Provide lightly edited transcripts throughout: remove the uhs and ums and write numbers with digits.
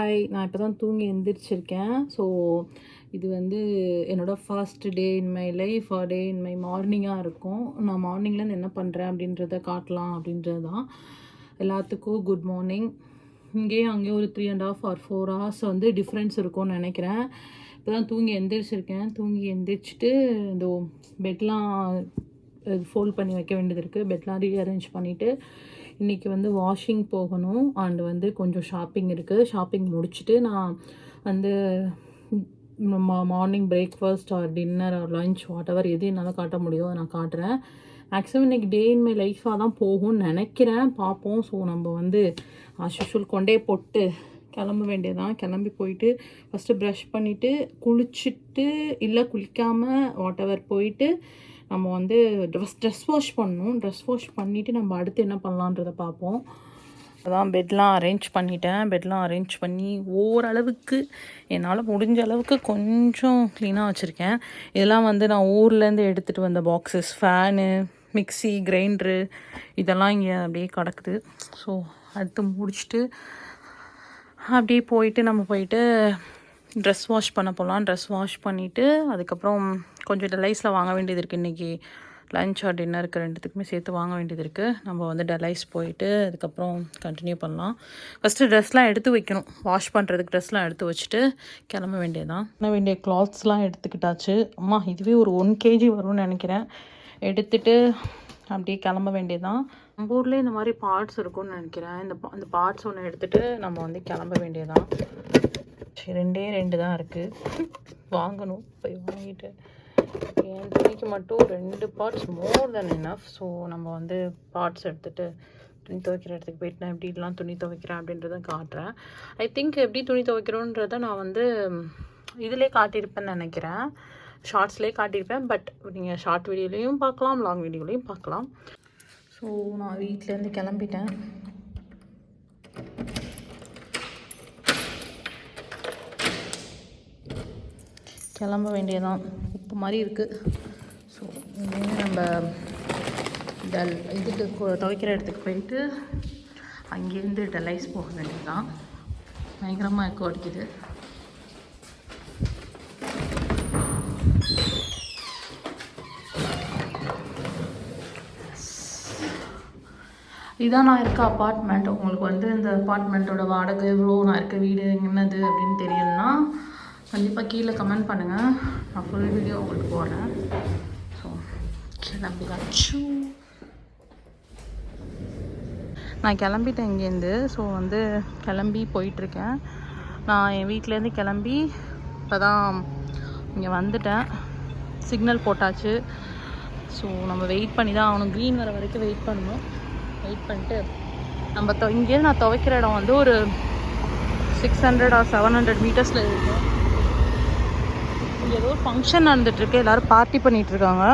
Hi, நான் இப்போ தான் தூங்கி எந்திரிச்சிருக்கேன். ஸோ இது வந்து என்னோடய first day in my life day in my மார்னிங்காக இருக்கும். நான் மார்னிங்லேருந்து என்ன பண்ணுறேன் அப்படின்றத காட்டலாம் அப்படின்றது தான். எல்லாத்துக்கும் குட் மார்னிங். இங்கேயும் அங்கேயும் ஒரு 3.5 or 4 hours வந்து டிஃப்ரென்ஸ் இருக்கும்னு நினைக்கிறேன். இப்போ தான் தூங்கி எந்திரிச்சிருக்கேன். தூங்கி எந்திரிச்சிட்டு இந்த பெட்லாம் ஃபோல்ட் பண்ணி வைக்க வேண்டியது இருக்குது. பெட்லாம் ரீஅரேஞ்ச் பண்ணிவிட்டு இன்றைக்கி வந்து வாஷிங் போகணும். அண்ட் வந்து கொஞ்சம் ஷாப்பிங் இருக்குது. ஷாப்பிங் முடிச்சுட்டு நான் வந்து morning breakfast R dinner R lunch whatever எது என்னால் காட்ட முடியும் நான் காட்டுறேன். மேக்ஸிமம் இன்றைக்கி டே இன் மை லைஃபாக தான் போகும்னு நினைக்கிறேன். பார்ப்போம். ஸோ நம்ம வந்து ஆஷுஷுவல் கொண்டே போட்டு கிளம்ப வேண்டியதான். கிளம்பி போயிட்டு ஃபஸ்ட்டு ப்ரஷ் பண்ணிவிட்டு குளிச்சுட்டு இல்லை குளிக்காமல் வாட்டவர் போயிட்டு நம்ம வந்து ட்ரெஸ் வாஷ் பண்ணணும். ட்ரெஸ் வாஷ் பண்ணிவிட்டு நம்ம அடுத்து என்ன பண்ணலான்றதை பார்ப்போம். அதான் பெட்லாம் அரேஞ்ச் பண்ணிட்டேன். பெட்லாம் அரேஞ்ச் பண்ணி ஓரளவுக்கு என்னால் முடிஞ்ச அளவுக்கு கொஞ்சம் க்ளீனாக வச்சுருக்கேன். இதெல்லாம் வந்து நான் ஊர்லேருந்து எடுத்துகிட்டு வந்த பாக்ஸஸ், ஃபேனு, மிக்சி, கிரைண்டரு இதெல்லாம் இங்கே அப்படியே கிடக்குது. ஸோ அடுத்து முடிச்சுட்டு அப்படியே போயிட்டு நம்ம போயிட்டு ட்ரெஸ் வாஷ் பண்ண போகலாம். ட்ரெஸ் வாஷ் பண்ணிவிட்டு அதுக்கப்புறம் கொஞ்சம் டெலைஸில் வாங்க வேண்டியது இருக்குது. இன்றைக்கி லஞ்ச் ஆர் டின்னருக்கு ரெண்டுத்துக்குமே சேர்த்து வாங்க வேண்டியது இருக்குது. நம்ம வந்து டெலைஸ் போயிட்டு அதுக்கப்புறம் கண்டினியூ பண்ணலாம். ஃபஸ்ட்டு ட்ரெஸ்லாம் எடுத்து வைக்கணும். வாஷ் பண்ணுறதுக்கு ட்ரெஸ்லாம் எடுத்து வச்சுட்டு கிளம்ப வேண்டியதான். பண்ண வேண்டிய கிளாத்ஸ்லாம் எடுத்துக்கிட்டாச்சு. அம்மா இதுவே ஒரு 1 kg வரும்னு நினைக்கிறேன். எடுத்துகிட்டு அப்படியே கிளம்ப வேண்டியதான். நம்ம ஊர்லேயே இந்த மாதிரி பார்ட்ஸ் இருக்கும்னு நினைக்கிறேன். அந்த பார்ட்ஸ் ஒன்று எடுத்துகிட்டு நம்ம வந்து கிளம்ப வேண்டியதான். 2 தான் இருக்குது. வாங்கணும். போய் வாங்கிட்டு என் துணிக்கு மட்டும் 2 பார்ட்ஸ் மோர் தென் எனஃப். ஸோ நம்ம வந்து பார்ட்ஸ் எடுத்துகிட்டு துணி துவைக்கிற இடத்துக்கு போயிட்டு நான் எப்படிலாம் துணி துவைக்கிறேன் அப்படின்றத காட்டுறேன். ஐ திங்க் எப்படி துணி துவைக்கிறோன்றதை நான் வந்து இதிலே காட்டியிருப்பேன்னு நினைக்கிறேன். ஷார்ட்ஸ்லேயே காட்டியிருப்பேன். பட் நீங்கள் ஷார்ட் வீடியோலையும் பார்க்கலாம், லாங் வீடியோலையும் பார்க்கலாம். ஸோ நான் வீட்டிலேருந்து கிளம்பிட்டேன். கிளம்ப வேண்டியதான். இப்போ மாதிரி இருக்குது. ஸோ இனிமேல் நம்ம இதுக்கு துவைக்கிற இடத்துக்கு போயிட்டு அங்கேருந்து டெலைஸ் போக வேண்டியதுதான். பயங்கரமாக எக்கோ அடிக்குது. இதான் நான் இருக்க அப்பார்ட்மெண்ட். உங்களுக்கு வந்து இந்த அப்பார்ட்மெண்ட்டோட வாடகை எவ்வளோ, நான் இருக்க வீடு என்னது அப்படின்னு தெரியணும்னா கண்டிப்பாக கீழே கமெண்ட் பண்ணுங்கள். நான் ஃபுல் வீடியோ உங்களுக்கு போடுறேன். ஸோ கிளம்பியாச்சு. நான் கிளம்பிட்டேன் இங்கேருந்து. ஸோ வந்து கிளம்பி போயிட்டுருக்கேன். நான் என் வீட்டிலேருந்து கிளம்பி இப்போ தான் இங்கே வந்துட்டேன். சிக்னல் போட்டாச்சு. ஸோ நம்ம வெயிட் பண்ணி தான் ஆகணும். க்ரீன் வர வரைக்கும் வெயிட் பண்ணணும். வெயிட் பண்ணிட்டு நம்ம இங்கேருந்து நான் துவைக்கிற இடம் வந்து ஒரு 600 or 700 மீட்டர்ஸில் இருக்கும். இங்கே ஏதோ ஒரு ஃபங்க்ஷன் நடந்துகிட்ருக்கு. எல்லோரும் பார்ட்டி பண்ணிகிட்ருக்காங்க.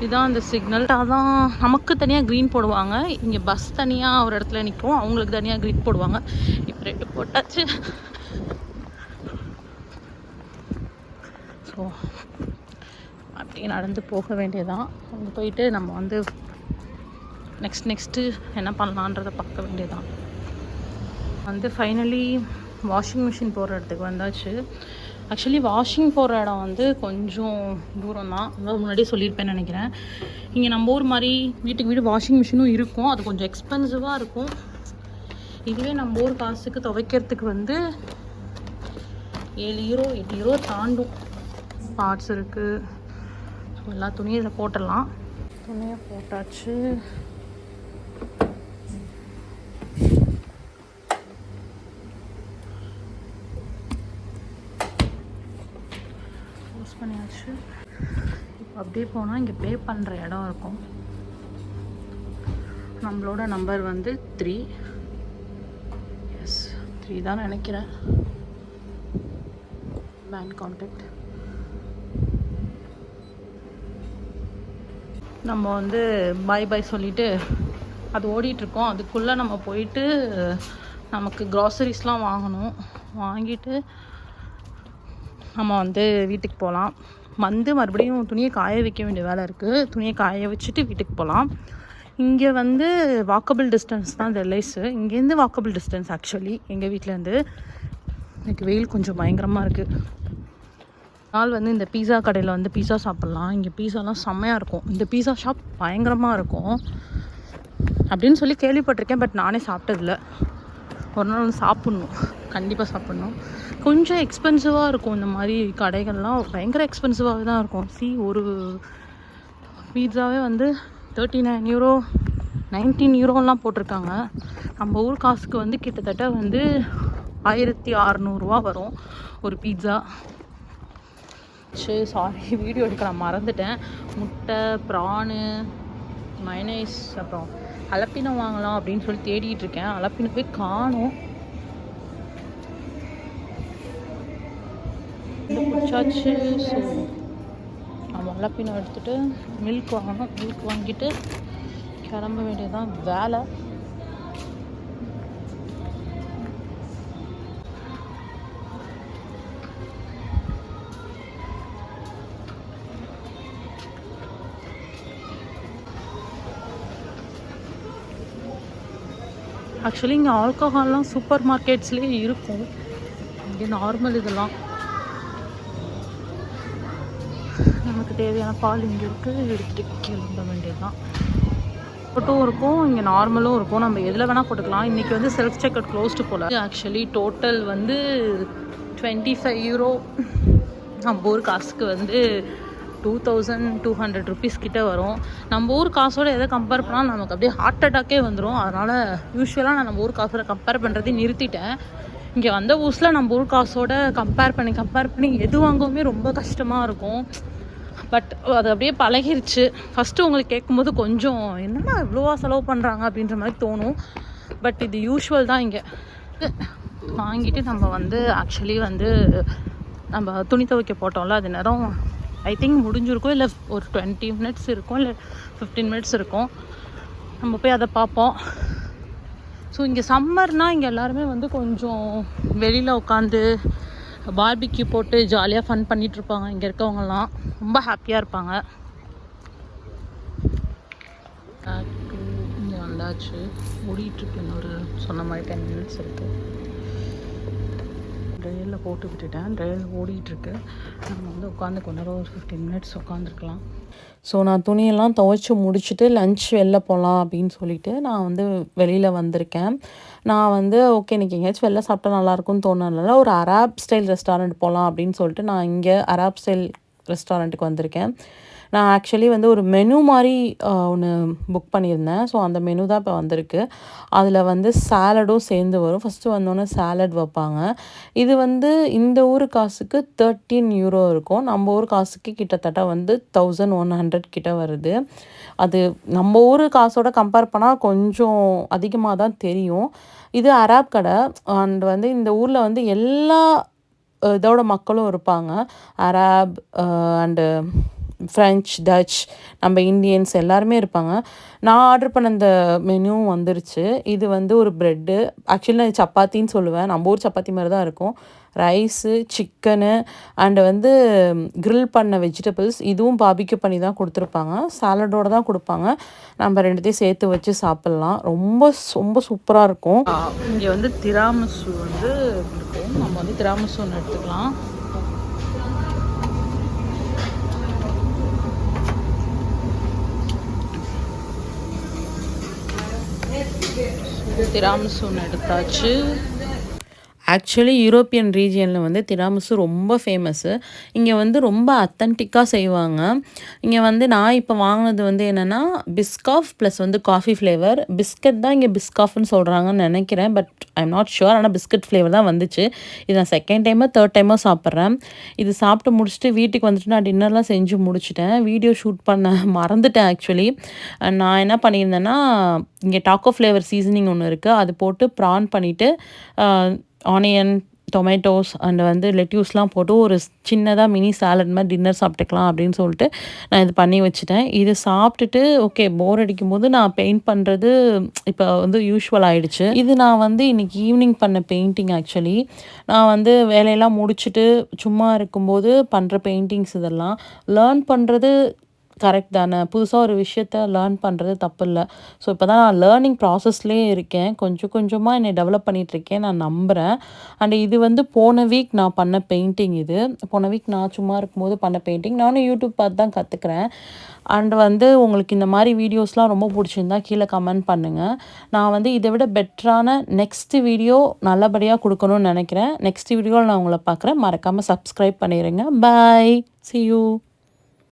இதுதான் அந்த சிக்னல். அதான் நமக்கு தனியாக க்ரீன் போடுவாங்க. இங்கே பஸ் தனியாக ஒரு இடத்துல நிற்கும், அவங்களுக்கு தனியாக க்ரீன் போடுவாங்க. இப்போ 2 போட்டாச்சு. ஸோ அப்படியே நடந்து போக வேண்டியதான். அங்கே போயிட்டு நம்ம வந்து நெக்ஸ்ட்டு என்ன பண்ணலான்றதை பார்க்க வேண்டியதான். வந்து ஃபைனலி வாஷிங் மிஷின் போடுற இடத்துக்கு வந்தாச்சு. ஆக்சுவலி வாஷிங் போடுற இடம் வந்து கொஞ்சம் தூரம் தான். அதாவது முன்னாடியே சொல்லியிருப்பேன்னு நினைக்கிறேன். இங்கே நம்ம ஊர் மாதிரி வீட்டுக்கு வீடு வாஷிங் மிஷினும் இருக்கும். அது கொஞ்சம் எக்ஸ்பென்சிவாக இருக்கும். இதுவே நம்ம ஊர் காசுக்கு துவைக்கிறதுக்கு வந்து 7 euro 8 euro தாண்டும். பார்ட்ஸ் இருக்குது. ஸோ எல்லா துணியும் இதில் போட்டுடலாம். துணியை போட்டாச்சு. க்ளோஸ் பண்ணியாச்சு. இப்போ அப்படியே போனால் இங்கே பே பண்ணுற இடம் இருக்கும். நம்மளோட நம்பர் வந்து 3. எஸ் 3 தான் நினைக்கிறேன். Bank contact. நம்ம வந்து பாய் சொல்லிவிட்டு அது ஓடிட்டுருக்கோம். அதுக்குள்ளே நம்ம போயிட்டு நமக்கு க்ராசரிஸ்லாம் வாங்கணும். வாங்கிட்டு நம்ம வந்து வீட்டுக்கு போகலாம். வந்து மறுபடியும் துணியை காய வைக்க வேண்டிய வேலை இருக்குது. துணியை காய வச்சுட்டு வீட்டுக்கு போகலாம். இங்கே வந்து வாக்கபிள் டிஸ்டன்ஸ் தான் டெல்லைஸு. இங்கேருந்து வாக்கபிள் டிஸ்டன்ஸ் ஆக்சுவலி எங்கள் வீட்டிலேருந்து. எனக்கு வெயில் கொஞ்சம் பயங்கரமாக இருக்குது. நாள் வந்து இந்த பீஸா கடையில் வந்து பீஸா சாப்பிட்லாம். இங்கே பீஸாலாம் செம்மையாக இருக்கும். இந்த பீஸா ஷாப் பயங்கரமாக இருக்கும் அப்படின்னு சொல்லி கேள்விப்பட்டிருக்கேன். பட் நானே சாப்பிட்டதில்ல. ஒரு நாள் வந்து சாப்பிட்ணும், கண்டிப்பாக சாப்பிட்ணும். கொஞ்சம் எக்ஸ்பென்சிவாக இருக்கும் இந்த மாதிரி கடைகள்லாம். பயங்கர எக்ஸ்பென்சிவாகவே தான் இருக்கும். ஒரு பீட்சாவே வந்து 39 யூரோ 19 யூரோலாம் போட்டிருக்காங்க. நம்ம ஊர் காசுக்கு வந்து கிட்டத்தட்ட வந்து 1600 வரும் ஒரு பீட்சா. சரி, சாரி, வீடியோ எடுக்க நான் மறந்துட்டேன். முட்டை, ப்ரானு, மைனஸ், அப்புறம் அலப்பினோ வாங்கலாம் அப்படின்னு சொல்லி தேடிட்டு இருக்கேன். அலப்பினோ போய் காணும். பிடிச்சாச்சு. ஸோ நம்ம அலப்பினோ எடுத்துகிட்டு மில்க் வாங்கணும். மில்க் வாங்கிட்டு கிளம்ப வேண்டியதுதான் வேலை. ஆக்சுவலி இங்கே ஆல்கஹால்லாம் சூப்பர் மார்க்கெட்ஸ்லேயே இருக்கும். இங்கே நார்மல் இதெல்லாம் நமக்கு தேவையான பால் இங்கே இருக்குது. எடுத்துகிட்டு கிளம்ப வேண்டியதுதான். ஃபோட்டோவும் இருக்கும், இங்கே நார்மலும் இருக்கும். நம்ம எதில் வேணால் போட்டுக்கலாம். இன்றைக்கி வந்து செல்ஃப் செக்அவுட் க்ளோஸ்டு போல். ஆக்சுவலி டோட்டல் வந்து 25 யூரோ. நம்ம ஊர் காசுக்கு வந்து 2200 ருபீஸ் கிட்டே வரும். நம்ம ஊர் காசோட எதை கம்பேர் பண்ணால் நமக்கு அப்படியே ஹார்ட் அட்டாக்கே வந்துடும். அதனால் யூஸ்வலாக நான் நம்ம ஊர் காசோட கம்பேர் பண்ணுறதே நிறுத்திட்டேன். இங்கே வந்த ஊரில் நம்ம ஊர் காசோட கம்பேர் பண்ணி எது வாங்கவுமே ரொம்ப கஷ்டமாக இருக்கும். பட் அது அப்படியே பழகிருச்சு. ஃபஸ்ட்டு உங்களுக்கு கேட்கும்போது கொஞ்சம் என்னன்னா இவ்வளோவா செலவு பண்ணுறாங்க அப்படின்ற மாதிரி தோணும். பட் இது யூஷுவல் தான். இங்கே வாங்கிட்டு நம்ம வந்து ஆக்சுவலி வந்து நம்ம துணி துவைக்க போட்டோம்ல, அது நேரம் ஐ திங்க் முடிஞ்சிருக்கும். இல்லை ஒரு 20 மினிட்ஸ் இருக்கும், இல்லை 15 மினிட்ஸ் இருக்கும். நம்ம போய் அதை பார்ப்போம். ஸோ இங்கே சம்மர்னால் இங்கே எல்லாருமே வந்து கொஞ்சம் வெளியில் உட்காந்து பார்பிக்யூ போட்டு ஜாலியாக ஃபன் பண்ணிகிட்ருப்பாங்க. இங்கே இருக்கவங்கலாம் ரொம்ப ஹாப்பியாக இருப்பாங்க. இங்கே வந்தாச்சு, ஓடிட்டுருக்கு. இன்னொரு சொன்ன மாதிரி 10 மினிட்ஸ் இருக்குது. ட்ரெயினில் போட்டு விட்டுட்டேன். ட்ரெயின் ஓடிட்டுருக்கு. நம்ம வந்து உட்காந்து கொஞ்ச நேரம் ஒரு 15 மினிட்ஸ் உட்காந்துருக்கலாம். ஸோ நான் துணியெல்லாம் துவைச்சி முடிச்சுட்டு லன்ச் வெளில போகலாம் அப்படின்னு சொல்லிட்டு நான் வந்து வெளியில் வந்திருக்கேன். நான் வந்து ஓகே இன்றைக்கி எங்கேயாச்சும் வெளில சாப்பிட்டா நல்லாயிருக்கும்னு தோணுனால ஒரு அராப் ஸ்டைல் ரெஸ்டாரண்ட் போகலாம் அப்படின்னு சொல்லிட்டு நான் இங்கே அராப் ஸ்டைல் ரெஸ்டாரண்ட்டுக்கு வந்திருக்கேன். நான் ஆக்சுவலி வந்து ஒரு மெனு மாதிரி ஒன்று புக் பண்ணியிருந்தேன். ஸோ அந்த மெனு தான் இப்போ வந்திருக்கு. அதில் வந்து சாலடும் சேர்ந்து வரும். ஃபஸ்ட்டு வந்தோடனே சாலட் வைப்பாங்க. இது வந்து இந்த ஊர் காசுக்கு 13 யூரோ இருக்கும். நம்ம ஊர் காசுக்கு கிட்டத்தட்ட வந்து 1100 கிட்ட வருது. அது நம்ம ஊர் காசோட கம்பேர் பண்ணால் கொஞ்சம் அதிகமாக தான் தெரியும். இது அராப் கடை. அண்ட் வந்து இந்த ஊரில் வந்து எல்லா இதோட மக்களும் இருப்பாங்க. அராப் அண்டு ஃப்ரெஞ்ச், டச், நம்ம இந்தியன்ஸ் எல்லாருமே இருப்பாங்க. நான் ஆர்டர் பண்ண இந்த மெனு வந்துருச்சு. இது வந்து ஒரு ப்ரெட்டு. ஆக்சுவலி நான் சப்பாத்தின்னு சொல்லுவேன். நம்ம ஊர் சப்பாத்தி மாதிரி தான் இருக்கும். ரைஸு, சிக்கனு அண்டு வந்து க்ரில் பண்ண வெஜிடபிள்ஸ். இதுவும் பார்பிக்யூ பண்ணி தான் கொடுத்துருப்பாங்க. சாலடோடு தான் கொடுப்பாங்க. நம்ம ரெண்டுத்தையும் சேர்த்து வச்சு சாப்பிட்லாம். ரொம்ப ரொம்ப சூப்பராக இருக்கும். இங்கே வந்து திராமிசு வந்து இருக்கும். நம்ம வந்து திராமிசு ஒன்று எடுத்துக்கலாம். திராமிசு ஒன்று எடுத்தாச்சு. ஆக்சுவலி யூரோப்பியன் ரீஜியனில் வந்து திராமிசு ரொம்ப ஃபேமஸ்ஸு. இங்கே வந்து ரொம்ப அத்தன்டிக்காக செய்வாங்க. இங்கே வந்து நான் இப்போ வாங்கினது வந்து என்னென்னா பிஸ்காஃப் ப்ளஸ் வந்து காஃபி ஃப்ளேவர். பிஸ்கட் தான் இங்கே பிஸ்காஃப்னு சொல்கிறாங்கன்னு நினைக்கிறேன். But I am not sure. ஆனால் பிஸ்கட் ஃப்ளேவர் தான் வந்துச்சு. இது நான் செகண்ட் டைமோ தேர்ட் டைமோ சாப்பிட்றேன். இது சாப்பிட்டு முடிச்சுட்டு வீட்டுக்கு வந்துட்டு நான் டின்னர்லாம் செஞ்சு முடிச்சிட்டேன். வீடியோ ஷூட் பண்ண மறந்துட்டேன் ஆக்சுவலி. நான் என்ன பண்ணியிருந்தேன்னா இங்கே டாக்கோ ஃப்ளேவர் சீசனிங் ஒன்று இருக்குது. அது போட்டு ப்ரான் பண்ணிவிட்டு ஆனியன், டொமேட்டோஸ் அண்ட் வந்து லெட்யூஸ்லாம் போட்டு ஒரு சின்னதாக மினி சாலட் மாதிரி டின்னர் சாப்பிட்டுக்கலாம் அப்படின்னு சொல்லிட்டு நான் இது பண்ணி வச்சுட்டேன். இது சாப்பிட்டுட்டு ஓகே போர் அடிக்கும் போது நான் பெயிண்ட் பண்ணுறது இப்போ வந்து யூஷுவல் ஆகிடுச்சு. இது நான் வந்து இன்றைக்கி ஈவினிங் பண்ண பெயிண்டிங். ஆக்சுவலி நான் வந்து வேலையெல்லாம் முடிச்சுட்டு சும்மா இருக்கும்போது பண்ணுற பெயிண்டிங்ஸ். இதெல்லாம் லேர்ன் பண்ணுறது கரெக்ட் தானே. புதுசா ஒரு விஷயத்த லேர்ன் பண்றது தப்பு இல்ல. ஸோ இப்போ தான் நான் லேர்னிங் ப்ராசஸ்லயே இருக்கேன். கொஞ்சம் கொஞ்சமா என்னை டெவலப் பண்ணிட்டுருக்கேன் நான் நம்புறேன். அண்ட் இது வந்து போன வீக் நான் பண்ண பெயிண்டிங் இது. போன வீக் நான் சும்மா இருக்கும்போது பண்ண பெயிண்டிங். நானும் யூடியூப் பார்த்து தான் கத்துக்கிறேன். அண்ட் வந்து உங்களுக்கு இந்த மாரி வீடியோஸ்லாம் ரொம்ப புடிச்சிருந்தா கீழ கமெண்ட் பண்ணுங்க. நான் வந்து இத விட பெட்டரான நெக்ஸ்ட் வீடியோ நல்லபடியா குடுக்கணும்னு நெனைக்கிறேன். நெக்ஸ்ட் வீடியோல நான் உங்கள பார்க்குறேன். மறக்காம சப்ஸ்கிரைப் பண்ணிருங்க. பாய். See you.